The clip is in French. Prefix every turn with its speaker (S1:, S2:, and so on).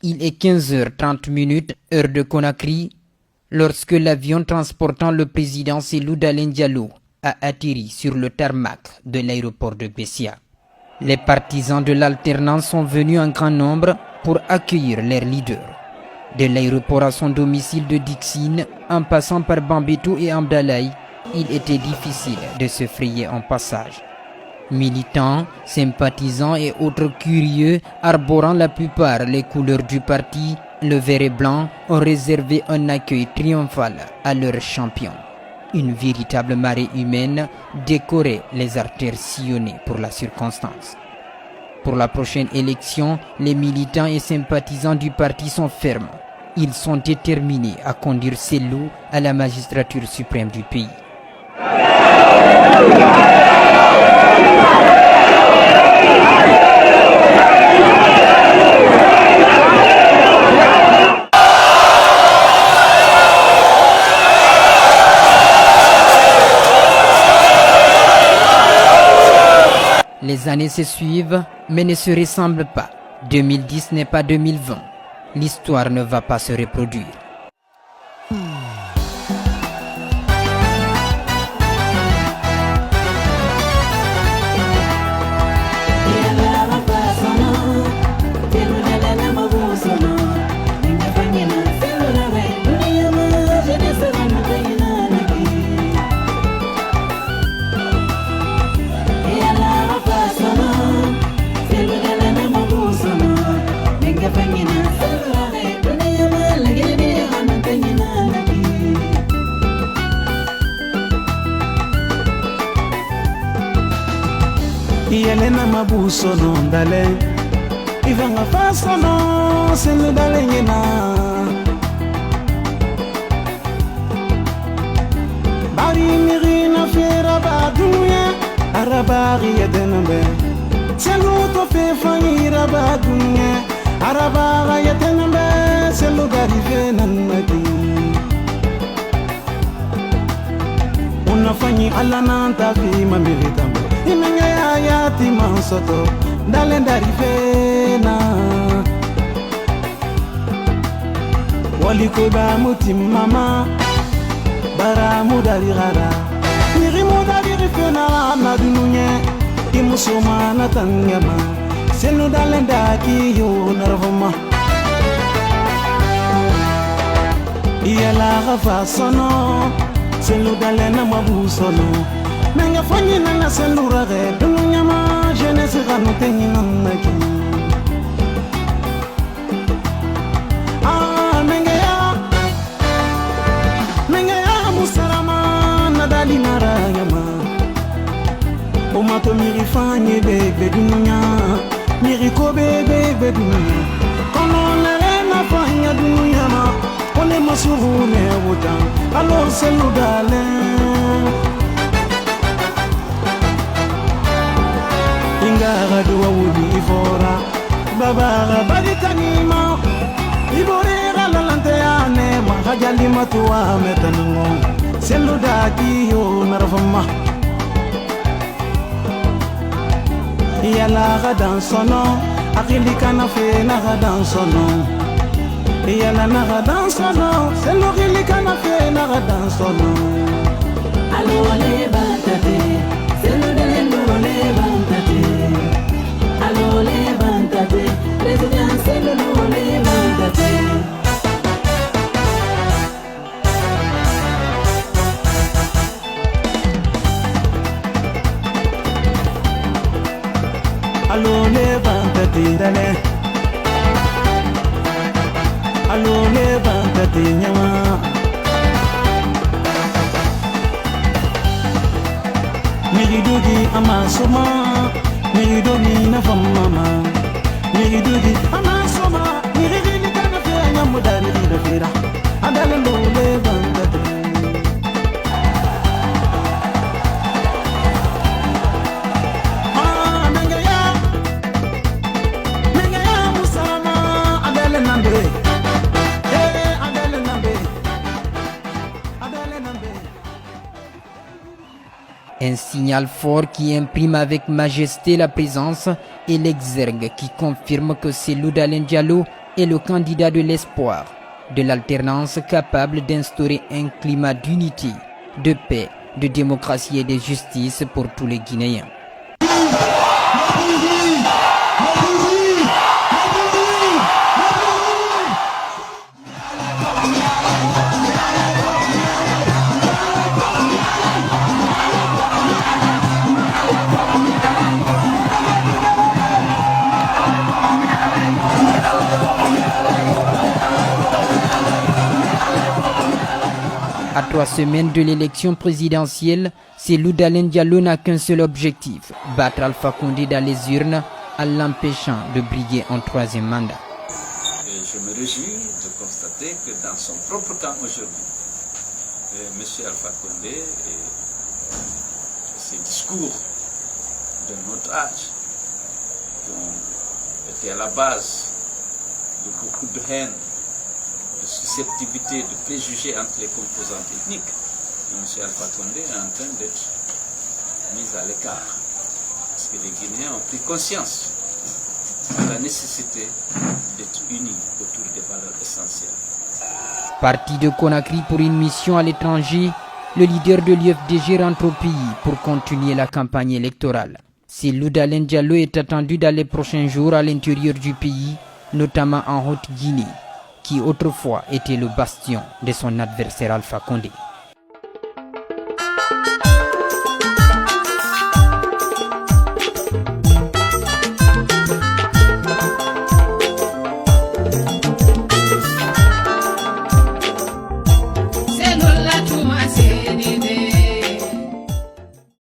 S1: Il est 15h30, heure de Conakry, lorsque l'avion transportant le président Cellou Dalein Diallo a atterri sur le tarmac de l'aéroport de Bessia. Les partisans de l'alternance sont venus en grand nombre pour accueillir leur leader. De l'aéroport à son domicile de Dixine, en passant par Bambeto et Amdalaï, il était difficile de se frayer un passage. Militants, sympathisants et autres curieux, arborant la plupart les couleurs du parti, le vert et blanc, ont réservé un accueil triomphal à leur champion. Une véritable marée humaine décorait les artères sillonnées pour la circonstance. Pour la prochaine élection, les militants et sympathisants du parti sont fermes. Ils sont déterminés à conduire Cellou à la magistrature suprême du pays. Les années se suivent, mais ne se ressemblent pas. 2010 n'est pas 2020. L'histoire ne va pas se reproduire.
S2: Yelena mabuso no ndale Ivanga faso no Selu dale ngena Bari mirina fera ba dunya Arabari yedenambe Selu to fe fangira ba dunya Arabara yedenambe Selu gari fe nanaki Unafanyi alana tafi mamiritambe Imenya ya ti mansoto Dale ndarifena Wali koba muti mama Bara mudari gara Niri mudari rifena na dununye Imusoma na tanyama Senu dale ndaki yo narvama Iyala gafa sono Senu dale na mabusono Menga fanyi na sendura ge dunya ma jeunesse ganu tenyi nanaki menga ya musarama nadali narayama o mato miri fanyi bebe dunya miri ko bebe dunya kono lele na fanya dunya ma ole masuru ne wutan alors c'est nous d'aller Ingara duwa wudi ifora Babara baditanima Iborera lalante ane Mahajali matuwa metanungo Selu daki yo narafama Iyala gadan sono Akili kana fe na gadan sono Iyala na gadan sono Selu gili kana fe na gadan sono Alo le batate Selu dele no le batate Alo levántate, presidencia no levántate. Alo levántate, dale. Alo levántate, ñama. Miridugi amasoma. Miridoni na famama Miridudi amasoma Miridini kana fera nyamudani na fera Adale lole bandate Menga ya musama Adale nambe Adale nambe Adale nambe
S1: Un signal fort qui imprime avec majesté la présence et l'exergue qui confirme que Cellou Dalein Diallo est le candidat de l'espoir, de l'alternance capable d'instaurer un climat d'unité, de paix, de démocratie et de justice pour tous les Guinéens. À 3 semaines de l'élection présidentielle, Cellou Dalein Diallo n'a qu'un seul objectif, battre Alpha Condé dans les urnes en l'empêchant de briguer un 3e mandat.
S3: Et je me réjouis de constater que dans son propre camp aujourd'hui, M. Alpha Condé et ses discours de notre âge, qui ont été à la base de beaucoup de haine, de susceptibilité, de préjugés entre les composantes ethniques, M. Alpha Condé est en train d'être mis à l'écart. Parce que les Guinéens ont pris conscience de la nécessité d'être unis autour des valeurs essentielles.
S1: Parti de Conakry pour une mission à l'étranger, le leader de l'UFDG rentre au pays pour continuer la campagne électorale. Cellou Dalein Diallo est attendu dans les prochains jours à l'intérieur du pays, notamment en Haute-Guinée, qui autrefois était le bastion de son adversaire Alpha Condé.